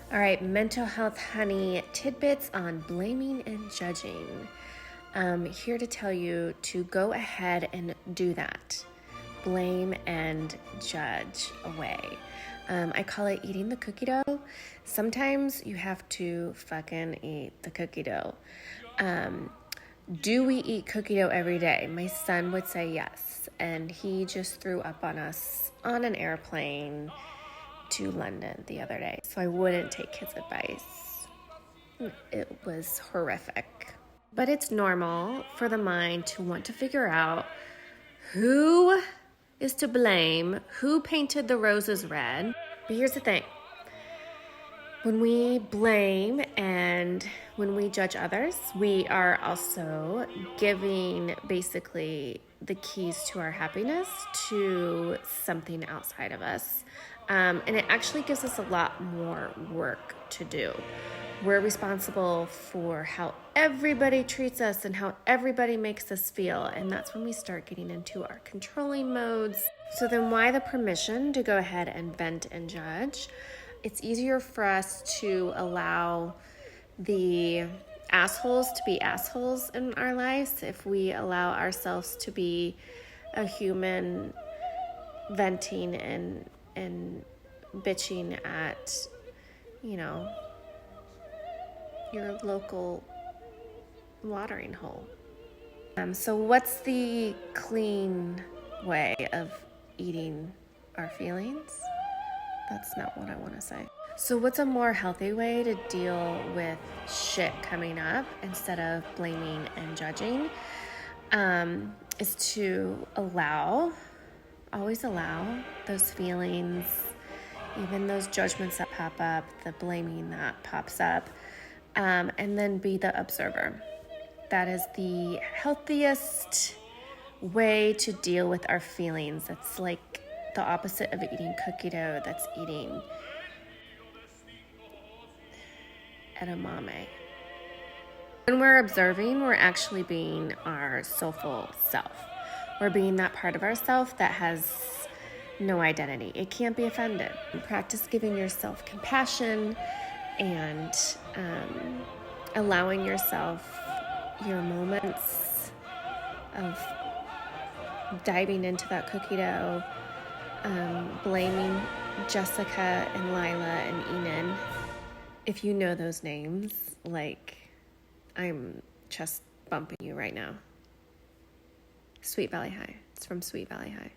All right, mental health honey tidbits on blaming and judging. Here to tell you to go ahead and do that. Blame and judge away. I call it eating the cookie dough. Sometimes you have to fucking eat the cookie dough. Do we eat cookie dough every day? My son would say yes, and he just threw up on us on an airplane to London the other day, so I wouldn't take his advice. It was horrific. But it's normal for the mind to want to figure out who is to blame, who painted the roses red. But here's the thing. When we blame and when we judge others, we are also giving basically the keys to our happiness to something outside of us. And it actually gives us a lot more work to do. We're responsible for how everybody treats us and how everybody makes us feel. And that's when we start getting into our controlling modes. So then why the permission to go ahead and vent and judge? It's easier for us to allow the assholes to be assholes in our lives if we allow ourselves to be a human venting and bitching at, your local watering hole. So what's the clean way of eating our feelings? That's not what I want to say. So what's a more healthy way to deal with shit coming up instead of blaming and judging? Is to always allow those feelings, even those judgments that pop up, the blaming that pops up, and then be the observer. That is the healthiest way to deal with our feelings. It's like the opposite of eating cookie dough. That's eating edamame. When we're observing, we're actually being our soulful self. We're being that part of ourself that has no identity. It can't be offended. Practice giving yourself compassion and allowing yourself your moments of diving into that cookie dough, blaming Jessica and Lila and Enan. If you know those names, I'm chest bumping you right now. Sweet Valley High. It's from Sweet Valley High.